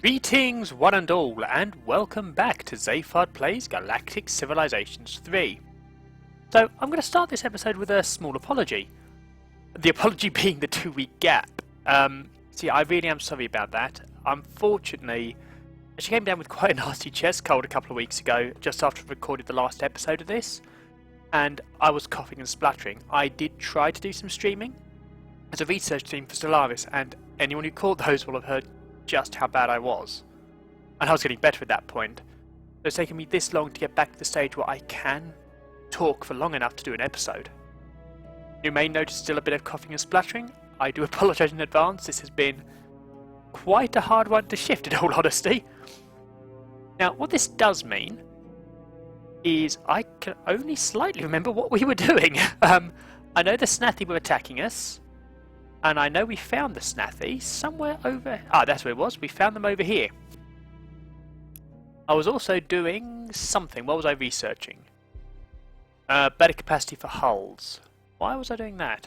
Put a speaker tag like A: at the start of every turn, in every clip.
A: Greetings one and all, and welcome back to Zayfard Plays Galactic Civilizations 3. So, I'm going to start this episode with a small apology. The apology being the 2-week gap. See, I really am sorry about that. Unfortunately, she came down with quite a nasty chest cold a couple of weeks ago, just after I recorded the last episode of this, and I was coughing and spluttering. I did try to do some streaming as a research team for Solaris, and anyone who caught those will have heard just how bad I was. And I was getting better at that point. So it's taken me this long to get back to the stage where I can talk for long enough to do an episode. You may notice still a bit of coughing and spluttering. I do apologise in advance. This has been quite a hard one to shift, in all honesty. Now, what this does mean is I can only slightly remember what we were doing. I know the Snathy were attacking us. And I know we found the Snathy somewhere over... that's where it was. We found them over here. I was also doing something. What was I researching? Better capacity for hulls. Why was I doing that?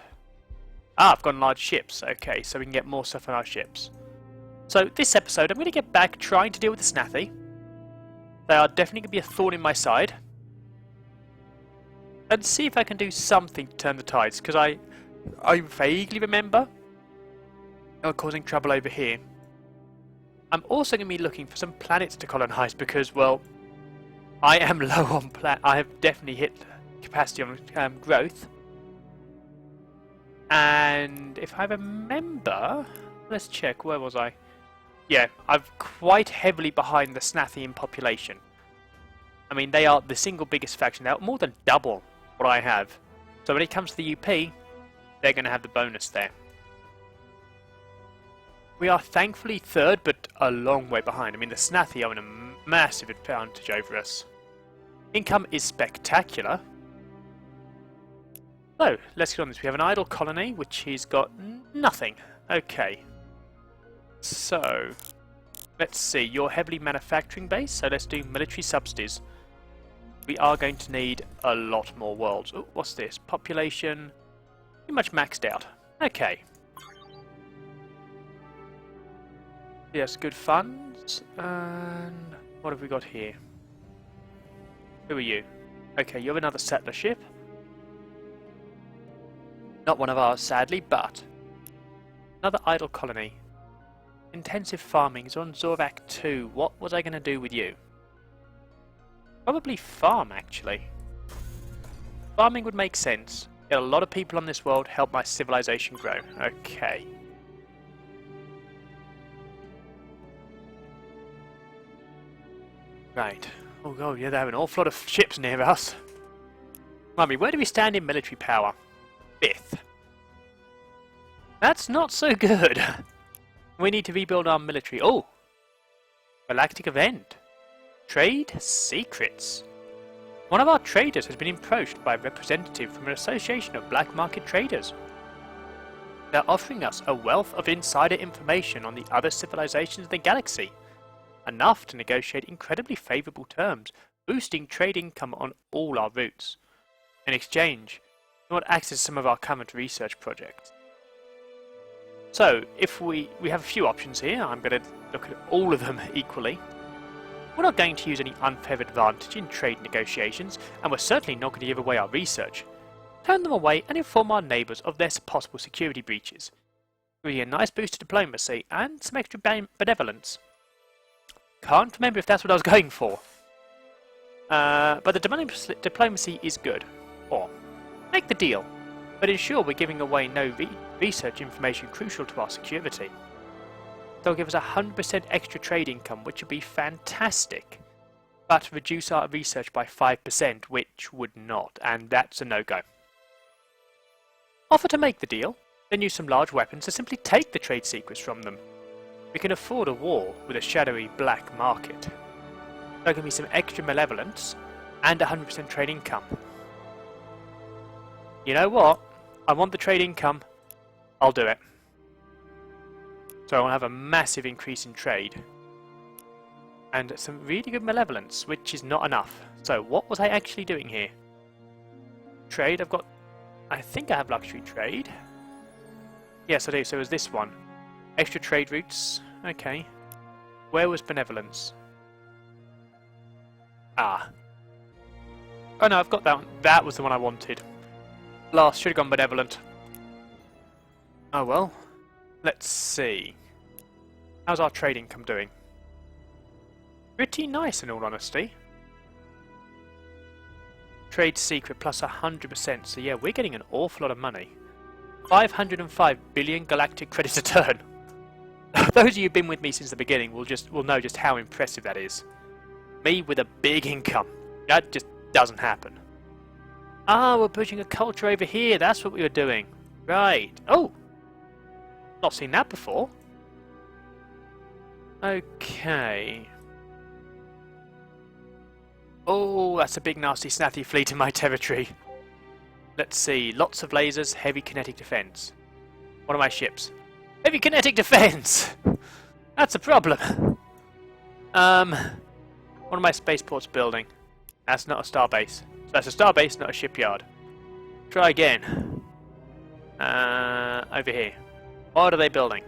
A: I've got large ships. Okay, so we can get more stuff on our ships. So this episode, I'm going to get back trying to deal with the Snathy. They are definitely going to be a thorn in my side. And see if I can do something to turn the tides, because I vaguely remember causing trouble over here. I'm also going to be looking for some planets to colonize because, well, I am low on I have definitely hit capacity on growth. And if I remember, let's check, where was I? Yeah, I'm quite heavily behind the Snathy in population. I mean, they are the single biggest faction. They're more than double what I have. So when it comes to the UP, they're going to have the bonus there. We are thankfully third, but a long way behind. I mean, the Snathy are in a massive advantage over us. Income is spectacular. So, let's get on this. We have an idle colony, which he's got nothing. Okay. So, let's see. You're heavily manufacturing base, so let's do military subsidies. We are going to need a lot more worlds. Oh, what's this? Population... pretty much maxed out. Okay. Yes, good funds. And what have we got here? Who are you? Okay, you're another settler ship. Not one of ours, sadly, but another idle colony. Intensive farming is on Zorak 2. What was I going to do with you? Probably farm, actually. Farming would make sense. Get a lot of people on this world, help my civilization grow. Okay. Right. Oh god, yeah, they have an awful lot of ships near us. Mummy, where do we stand in military power? 5th. That's not so good. We need to rebuild our military. Oh! Galactic event. Trade secrets. One of our traders has been approached by a representative from an association of black market traders. They're offering us a wealth of insider information on the other civilizations of the galaxy, enough to negotiate incredibly favorable terms, boosting trade income on all our routes. In exchange, we want access to some of our current research projects. So, if we have a few options here. I'm going to look at all of them equally. We're not going to use any unfair advantage in trade negotiations, and we're certainly not going to give away our research. Turn them away and inform our neighbours of their possible security breaches. Really a nice boost to diplomacy and some extra benevolence. Can't remember if that's what I was going for. But the diplomacy is good. Or, make the deal, but ensure we're giving away no research information crucial to our security. They'll give us 100% extra trade income, which would be fantastic, but reduce our research by 5%, which would not, and that's a no-go. Offer to make the deal, then use some large weapons to simply take the trade secrets from them. We can afford a war with a shadowy black market. There can be some extra malevolence and 100% trade income. You know what? I want the trade income. I'll do it. So I'll have a massive increase in trade. And some really good malevolence, which is not enough. So what was I actually doing here? Trade, I think I have luxury trade. Yes, I do. So it was this one. Extra trade routes. Okay. Where was benevolence? Ah. Oh no, I've got that one. That was the one I wanted. Last, should have gone benevolent. Oh well. Let's see. How's our trade income doing? Pretty nice in all honesty. Trade secret plus 100%, so yeah, we're getting an awful lot of money. 505 billion galactic credits a turn. Those of you who've been with me since the beginning will know just how impressive that is. Me with a big income. That just doesn't happen. Ah, we're pushing a culture over here, that's what we were doing. Right. Oh! Not seen that before. Okay. Oh, that's a big nasty snatty fleet in my territory. Let's see. Lots of lasers, heavy kinetic defense. One of my ships. Heavy kinetic defense! That's a problem. One of my spaceports building. That's not a starbase. So that's a starbase, not a shipyard. Try again. Over here. What are they building?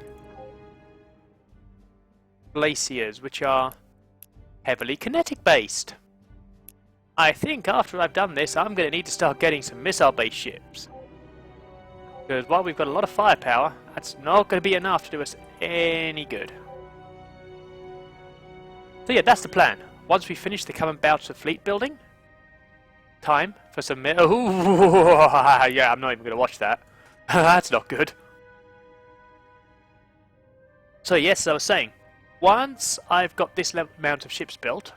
A: Glaciers, which are heavily kinetic based. I think after I've done this, I'm going to need to start getting some missile-based ships. Because while we've got a lot of firepower, that's not going to be enough to do us any good. So yeah, that's the plan. Once we finish the current bouts of fleet building, time for some... Oh, yeah, I'm not even going to watch that. That's not good. So yes, as I was saying, once I've got this amount of ships built...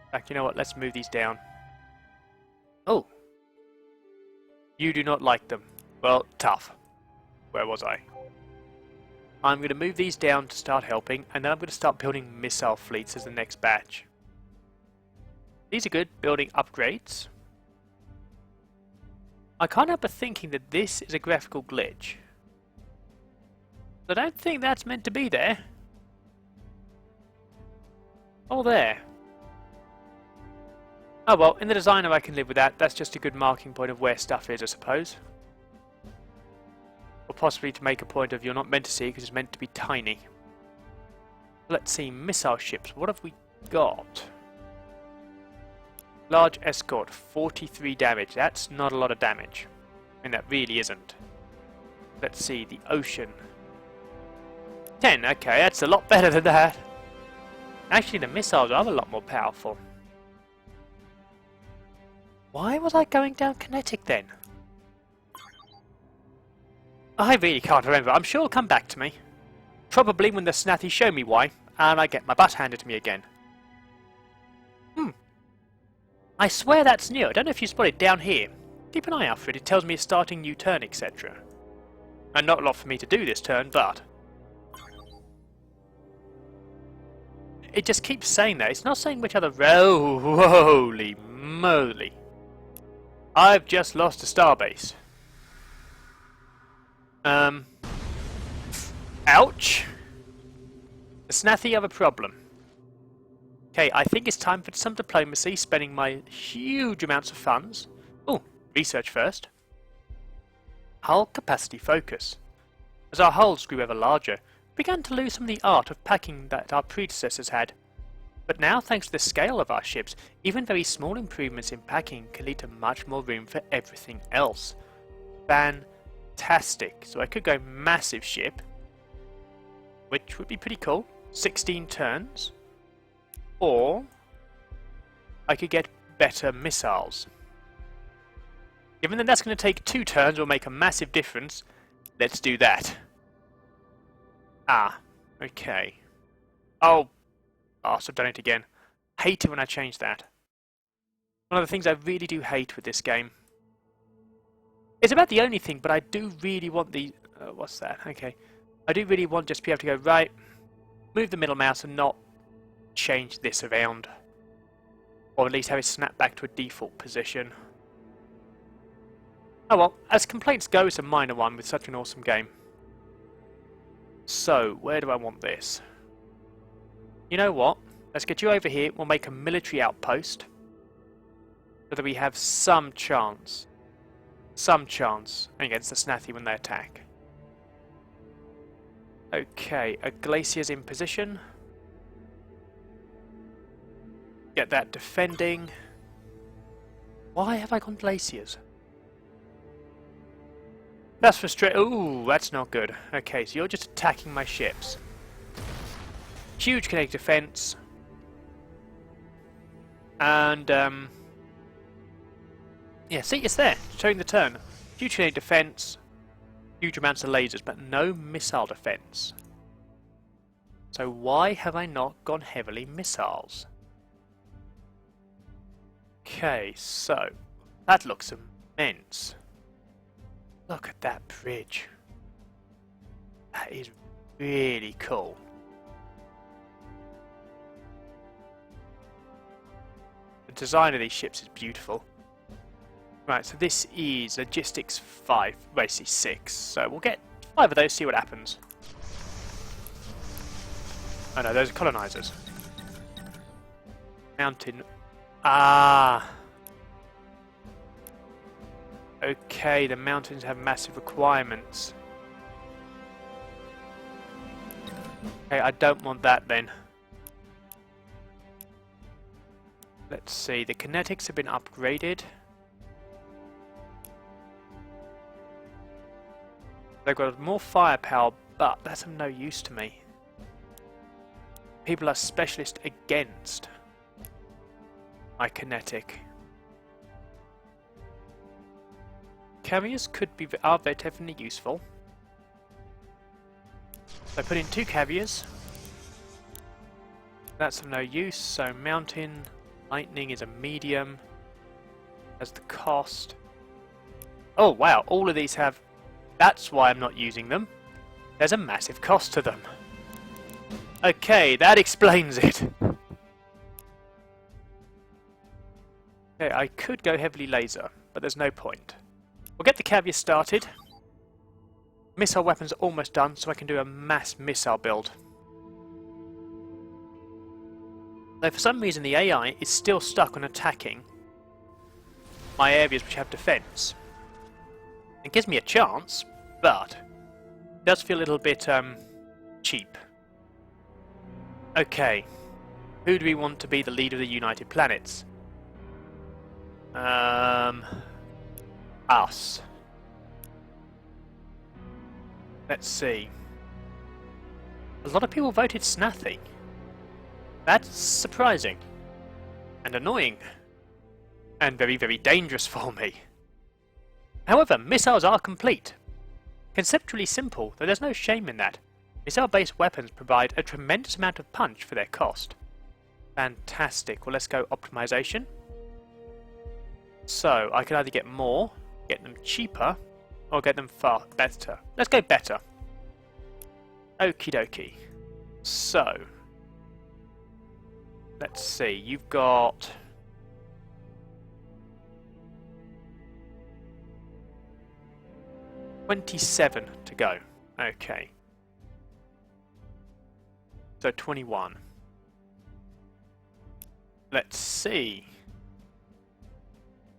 A: In fact, you know what, let's move these down. Oh. You do not like them. Well, tough. Where was I? I'm going to move these down to start helping, and then I'm going to start building missile fleets as the next batch. These are good, building upgrades. I can't help but thinking that this is a graphical glitch. I don't think that's meant to be there. Oh, there. Oh well, in the designer I can live with that. That's just a good marking point of where stuff is, I suppose. Or possibly to make a point of you're not meant to see because it's meant to be tiny. Let's see, missile ships. What have we got? Large escort, 43 damage. That's not a lot of damage. I mean, that really isn't. Let's see, the ocean. 10, okay, that's a lot better than that. Actually, the missiles are a lot more powerful. Why was I going down kinetic then? I really can't remember. I'm sure it'll come back to me. Probably when the snatty show me why, and I get my butt handed to me again. I swear that's new. I don't know if you spot it down here. Keep an eye out for it. It tells me it's starting new turn, etc. And not a lot for me to do this turn, but... It just keeps saying that. It's not saying which other... Oh, holy moly. I've just lost a starbase. Ouch. The snathy have a problem. Okay, I think it's time for some diplomacy, spending my huge amounts of funds. Oh, research first. Hull capacity focus. As our hulls grew ever larger, we began to lose some of the art of packing that our predecessors had. But now, thanks to the scale of our ships, even very small improvements in packing can lead to much more room for everything else. Fantastic. So I could go massive ship, which would be pretty cool. 16 turns. Or I could get better missiles. Given that that's going to take 2 turns or make a massive difference, let's do that. Ah, okay. Oh, so I've done it again. Hate it when I change that. One of the things I really do hate with this game. It's about the only thing, but I do really want the... what's that? Okay. I do really want just to be able to go, right, move the middle mouse and not change this around. Or at least have it snap back to a default position. Oh well, as complaints go, it's a minor one with such an awesome game. So, where do I want this? You know what? Let's get you over here. We'll make a military outpost. So that we have some chance. Some chance against the snathy when they attack. Okay, a glacier's in position. Get that defending. Why have I gone glaciers? That's frustrating. Ooh, that's not good. Okay, so you're just attacking my ships. Huge kinetic defense. And, yeah, see, it's there. Showing the turn. Huge kinetic defense. Huge amounts of lasers, but no missile defense. So why have I not gone heavily missiles? Okay, so that looks immense. Look at that bridge. That is really cool. The design of these ships is beautiful. Right, so this is Logistics 5, basically 6. So we'll get 5 of those, see what happens. Oh no, those are colonizers. Mountain. Ah. Okay, the mountains have massive requirements. Okay, I don't want that then. Let's see, the kinetics have been upgraded. They've got more firepower, but that's of no use to me. People are specialist against my kinetic. Carriers are definitely useful. So put in 2 carriers. That's of no use, so mountain, lightning is a medium. As the cost. Oh wow, all of these have... That's why I'm not using them. There's a massive cost to them. Okay, that explains it. Okay, I could go heavily laser, but there's no point. We'll get the caviar started. Missile weapons are almost done, so I can do a mass missile build. Though for some reason the AI is still stuck on attacking my areas which have defense. It gives me a chance, but it does feel a little bit cheap. Okay, who do we want to be the leader of the United Planets? Us. Let's see. A lot of people voted Snathy. That's surprising. And annoying. And very, very dangerous for me. However, missiles are complete. Conceptually simple, though there's no shame in that. Missile-based weapons provide a tremendous amount of punch for their cost. Fantastic. Well, let's go optimization. So, I can either get more, get them cheaper, or get them far better. Let's go better. Okie dokie. So, let's see. You've got... $27 to go. Okay. So 21. Let's see.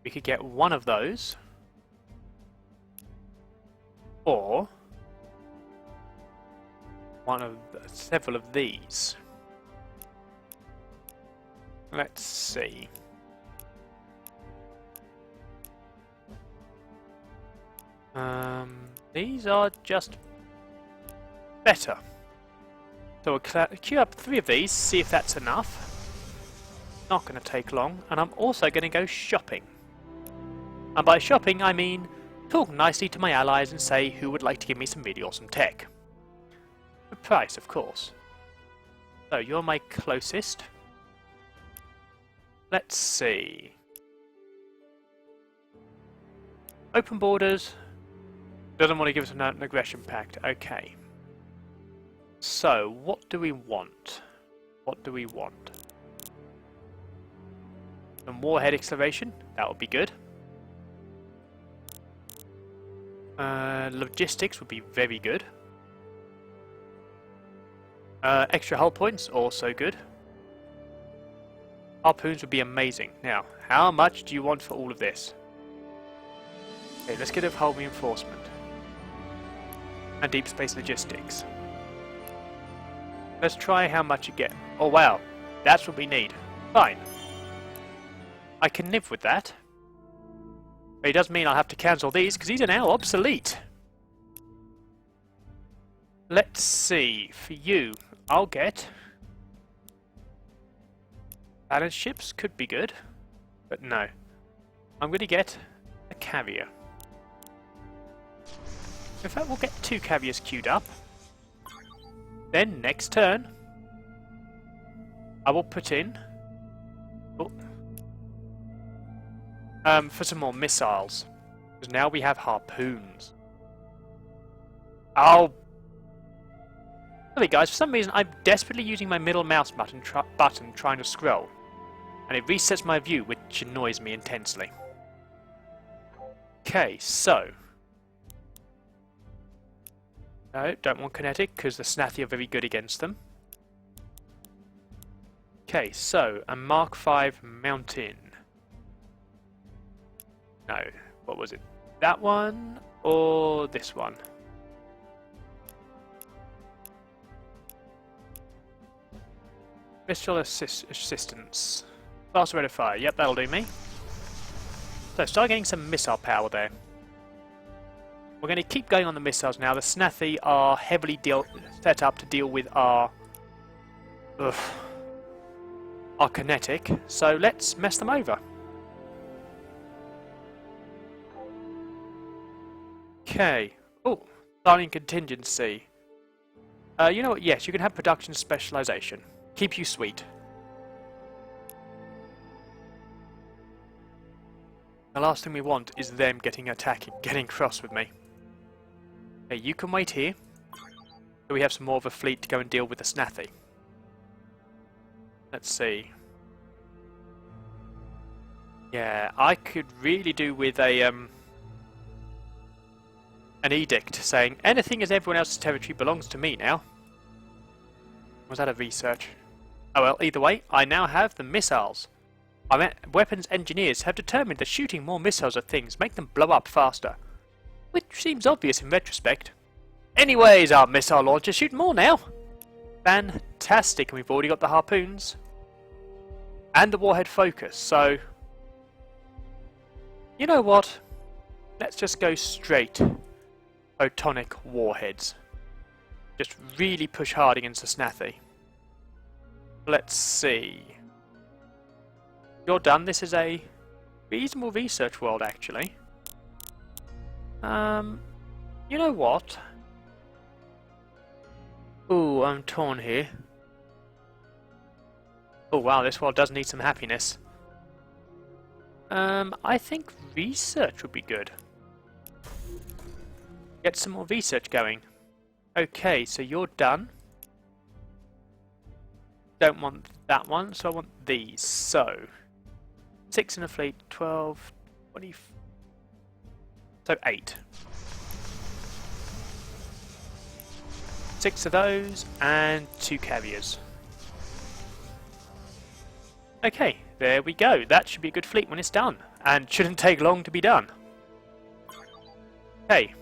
A: We could get one of those. Or one of several of these. Let's see. These are just better. So we'll queue up 3 of these, see if that's enough. Not going to take long, and I'm also going to go shopping. And by shopping, I mean talk nicely to my allies and say who would like to give me some really awesome tech. The price, of course. So you're my closest. Let's see. Open borders. Doesn't want to give us an aggression pact. Okay. So, what do we want? What do we want? Some warhead acceleration. That would be good. Logistics would be very good. Extra hull points, also good. Harpoons would be amazing. Now, how much do you want for all of this? Okay, let's get a hull reinforcement. And deep space logistics. Let's try how much you get. Oh wow, that's what we need. Fine. I can live with that. But it does mean I'll have to cancel these because these are now obsolete. Let's see. For you, I'll get... balance ships could be good. But no. I'm going to get a carrier. In fact, we'll get 2 carriers queued up. Then, next turn, I will put in... oh, for some more missiles. Because now we have harpoons. Oh! Sorry guys, for some reason I'm desperately using my middle mouse button trying to scroll. And it resets my view, which annoys me intensely. Okay, so... no, don't want kinetic, because the Snathi are very good against them. Okay, so, a Mark V Mountain. No, what was it? That one, or this one? Missile assistance. Faster rate of fire, yep, that'll do me. So, start getting some missile power there. We're going to keep going on the missiles now. The Snathi are heavily set up to deal with our kinetic, so let's mess them over. Okay. Oh, starting contingency. You know what? Yes, you can have production specialization. Keep you sweet. The last thing we want is them getting cross with me. Okay, you can wait here. So we have some more of a fleet to go and deal with the Snathi. Let's see. Yeah, I could really do with a an edict saying anything as everyone else's territory belongs to me now. Was that a research? Oh well, either way, I now have the missiles. Our weapons engineers have determined that shooting more missiles at things make them blow up faster. Which seems obvious in retrospect. Anyways, our missile launchers shoot more now. Fantastic, and we've already got the harpoons. And the warhead focus, so... you know what? Let's just go straight photonic warheads. Just really push hard against the Snathi. Let's see. You're done. This is a reasonable research world, actually. You know what? Ooh, I'm torn here. Oh wow, this world does need some happiness. I think research would be good. Get some more research going. Okay, so you're done. Don't want that one, so I want these. So, 6 in a fleet, 12, 20... so 8. 6 of those, and 2 carriers. Okay, there we go. That should be a good fleet when it's done, and shouldn't take long to be done. Okay,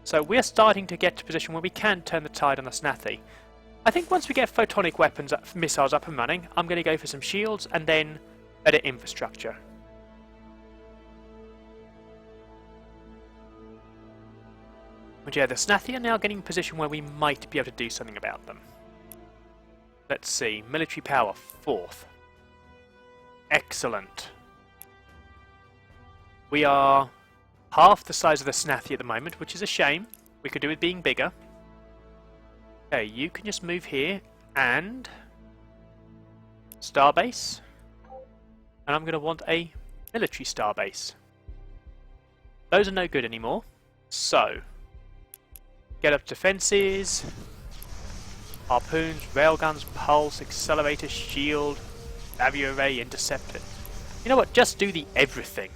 A: so we're starting to get to a position where we can turn the tide on the Snathi. I think once we get photonic weapons, missiles up and running, I'm going to go for some shields and then better infrastructure. But yeah, the Snathi are now getting in a position where we might be able to do something about them. Let's see, military power, 4th. Excellent. We are half the size of the Snathi at the moment, which is a shame. We could do with being bigger. Okay, you can just move here and starbase. And I'm going to want a military starbase. Those are no good anymore. So, get up defences, harpoons, railguns, pulse, accelerator, shield, barrier array, interceptor. You know what? Just do the everything.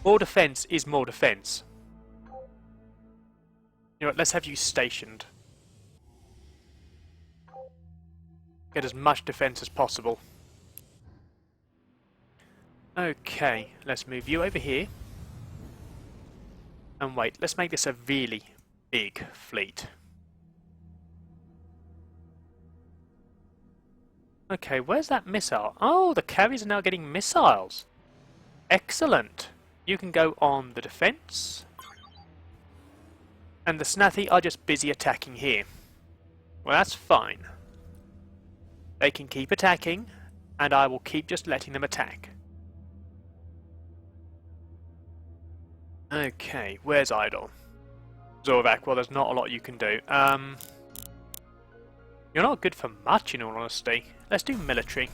A: More defence is more defence. You know what? Let's have you stationed. Get as much defence as possible. Okay, let's move you over here. And wait, let's make this a really big fleet. Okay, where's that missile? Oh, the carriers are now getting missiles. Excellent. You can go on the defense. And the Snathi are just busy attacking here. Well, that's fine. They can keep attacking, and I will keep just letting them attack. Okay, where's Idol? Zorvac, well, there's not a lot you can do. You're not good for much, in all honesty. Let's do military.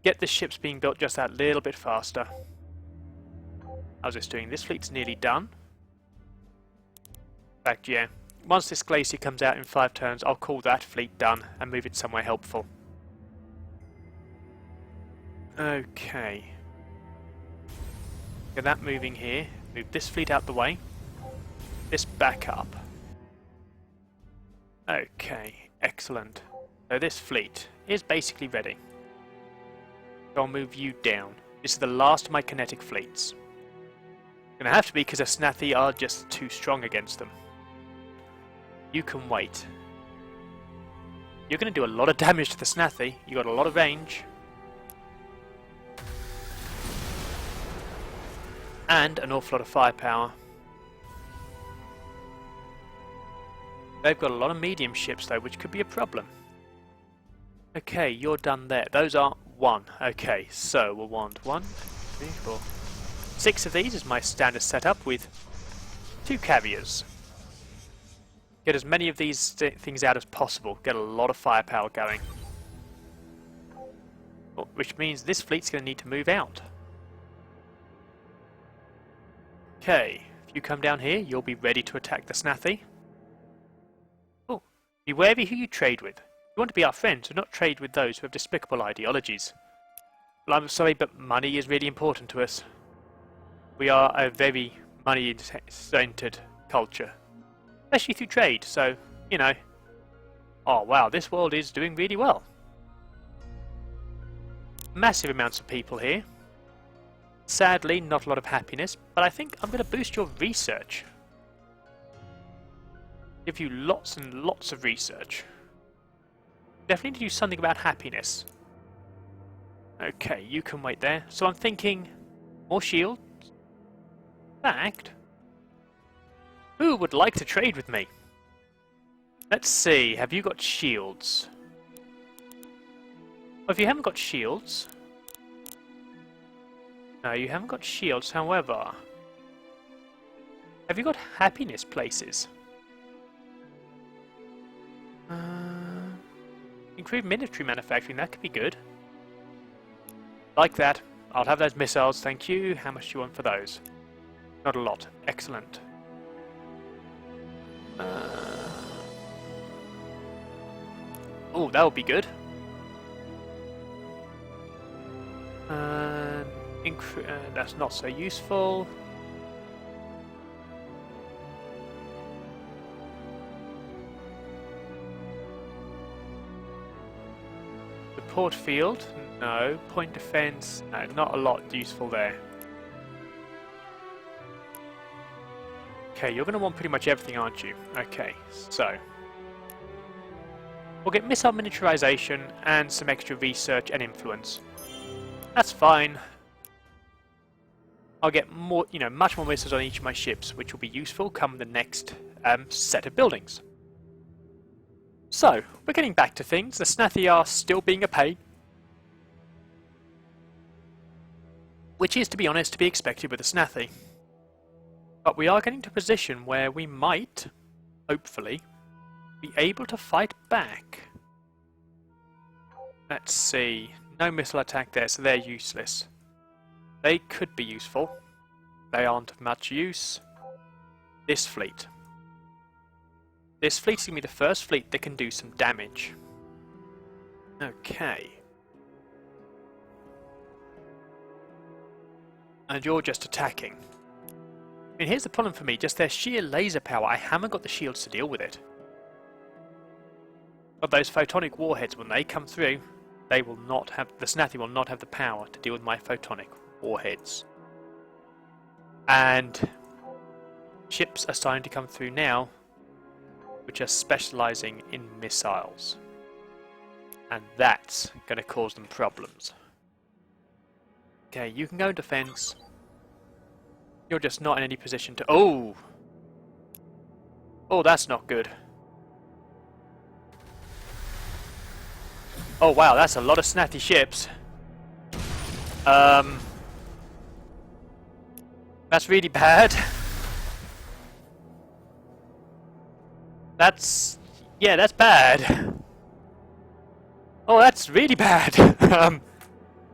A: Get the ships being built just that little bit faster. How's this doing? This fleet's nearly done. In fact, yeah. Once this glacier comes out in 5 turns, I'll call that fleet done and move it somewhere helpful. Okay. Get that moving here. Move this fleet out the way. This back up. Okay, excellent. So this fleet is basically ready. So I'll move you down. This is the last of my kinetic fleets. Gonna have to be because the Snathi are just too strong against them. You can wait. You're gonna do a lot of damage to the Snathi. You got a lot of range. And an awful lot of firepower. They've got a lot of medium ships though, which could be a problem. Okay, you're done there. Those are 1. Okay, so we'll want 1, 2, 3, 4. 6 of these is my standard setup with 2 carriers. Get as many of these things out as possible. Get a lot of firepower going. Which means this fleet's going to need to move out. Okay, if you come down here, you'll be ready to attack the Snathi. Oh, be wary who you trade with. You want to be our friends, and not trade with those who have despicable ideologies. Well, I'm sorry, but money is really important to us. We are a very money-centered culture. Especially through trade, so, you know. Oh wow, this world is doing really well. Massive amounts of people here. Sadly, not a lot of happiness, but I think I'm going to boost your research. Give you lots and lots of research. Definitely need to do something about happiness. Okay, you can wait there. So I'm thinking more shields. In fact, who would like to trade with me? Let's see, have you got shields? Well, if you haven't got shields... No, you haven't got shields, however... Have you got happiness places? Improve military manufacturing, that could be good. Like that. I'll have those missiles, thank you. How much do you want for those? Not a lot. Excellent. Oh, that would be good. That's not so useful. Support field? No. Point defense? No, not a lot useful there. Okay, you're going to want pretty much everything, aren't you? Okay, so... We'll get missile miniaturization and some extra research and influence. That's fine. I'll get more, much more missiles on each of my ships, which will be useful come the next set of buildings. So, we're getting back to things. The Snathi are still being a pain. Which is, to be honest, to be expected with the Snathi. But we are getting to a position where we might, hopefully, be able to fight back. Let's see. No missile attack there, so they're useless. They could be useful. They aren't of much use. This fleet. This fleet's going to be the first fleet that can do some damage. Okay. And you're just attacking. I mean, here's the problem for me. Just their sheer laser power. I haven't got the shields to deal with it. But those photonic warheads, when they come through, they will not have... The Snathi will not have the power to deal with my photonic warheads. And ships are starting to come through now, which are specializing in missiles. And that's going to cause them problems. Okay, you can go in defense. You're just not in any position to... Oh! Oh, that's not good. Oh wow, that's a lot of snatty ships. That's really bad. Yeah, that's bad. Oh, that's really bad.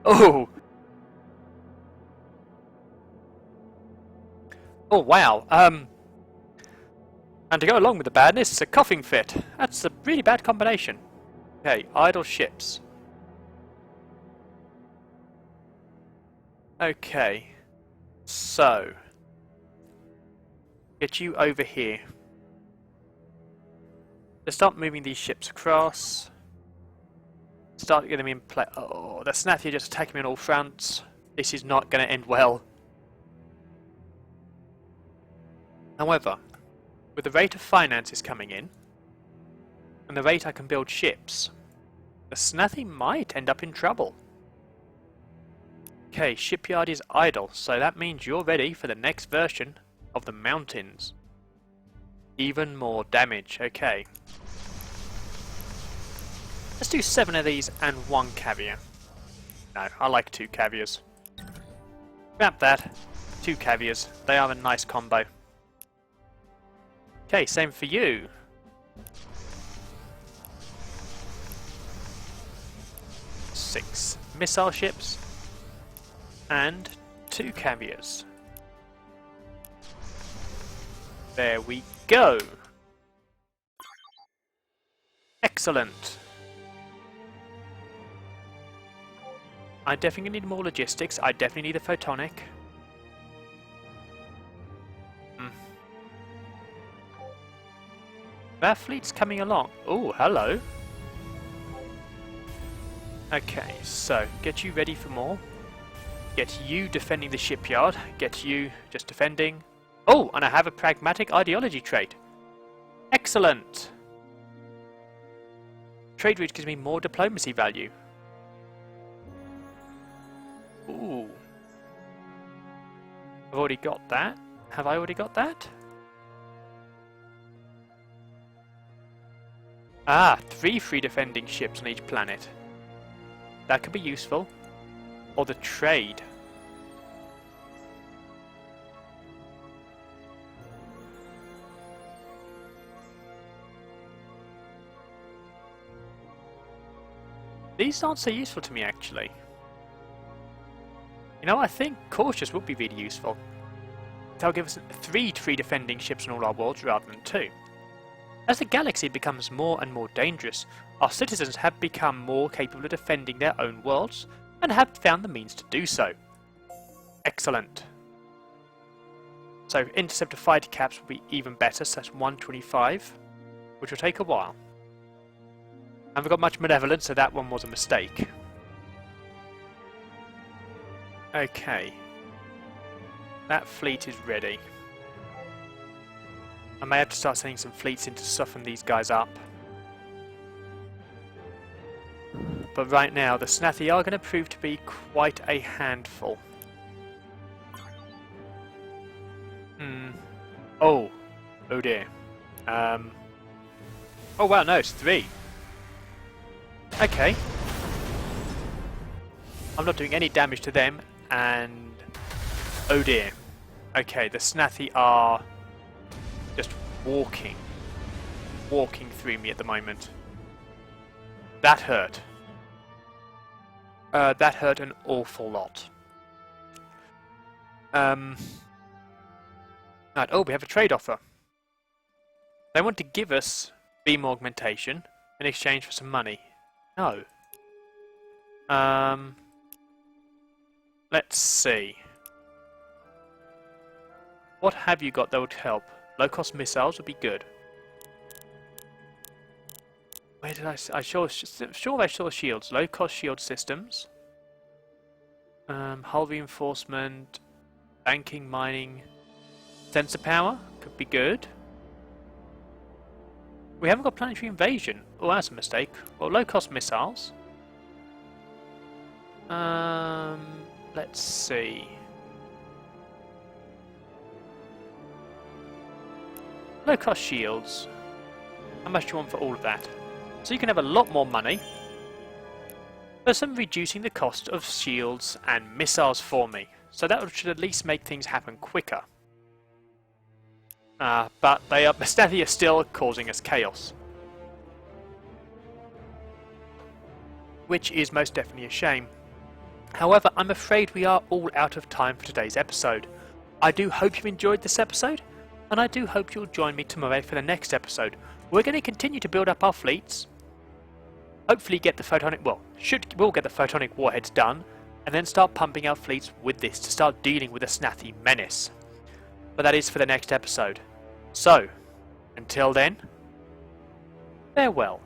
A: Oh. Oh wow. And to go along with the badness, it's a coughing fit. That's a really bad combination. Okay, idle ships. Okay. So, get you over here. Let's start moving these ships across. Start getting them in play. Oh, the Snathi are just attacking me on all fronts. This is not going to end well. However, with the rate of finances coming in, and the rate I can build ships, the Snathi might end up in trouble. Okay, shipyard is idle, so that means you're ready for the next version of the mountains. Even more damage, okay. Let's do 7 of these and 1 caviar. No, I like 2 caviars. Grab that. 2 caviars. They are a nice combo. Okay, same for you. Six missile ships. And 2 caviars. There we go. Excellent. I definitely need more logistics. I definitely need a photonic. That fleet's coming along. Oh, hello. Okay, so get you ready for more. Get you defending the shipyard. Get you just defending. Oh, and I have a pragmatic ideology trait. Excellent. Trade route gives me more diplomacy value. Ooh. I've already got that. Have I already got that? Ah, 3 free defending ships on each planet. That could be useful. Or the trade. These aren't so useful to me, actually. You know, I think cautious would be really useful. That'll give us 3 free defending ships on all our worlds rather than 2. As the galaxy becomes more and more dangerous, our citizens have become more capable of defending their own worlds and have found the means to do so. Excellent. So interceptor fighter caps will be even better, so that's 125, which will take a while. I haven't got much malevolence, so that one was a mistake. Okay. That fleet is ready. I may have to start sending some fleets in to soften these guys up. But right now, the Snathi are going to prove to be quite a handful. Oh. Oh dear. Oh wow, no, it's 3. Okay. I'm not doing any damage to them, and... oh dear. Okay, the Snathi are just walking through me at the moment. That hurt. That hurt an awful lot. Right, oh, we have a trade offer. They want to give us beam augmentation in exchange for some money. No. Let's see. What have you got that would help? Low-cost missiles would be good. Where did I sure I saw shields. Low-cost shield systems. Hull reinforcement. Banking, mining. Sensor power could be good. We haven't got planetary invasion. Oh, that's a mistake. Well, low-cost missiles. Let's see. Low-cost shields. How much do you want for all of that? So you can have a lot more money. There's some reducing the cost of shields and missiles for me. So that should at least make things happen quicker. But the Snathi are still causing us chaos. Which is most definitely a shame. However, I'm afraid we are all out of time for today's episode. I do hope you enjoyed this episode, and I do hope you'll join me tomorrow for the next episode. We're going to continue to build up our fleets. Hopefully get the photonic, we'll get the photonic warheads done, and then start pumping out fleets with this to start dealing with the Snathi menace. But that is for the next episode. So, until then, farewell.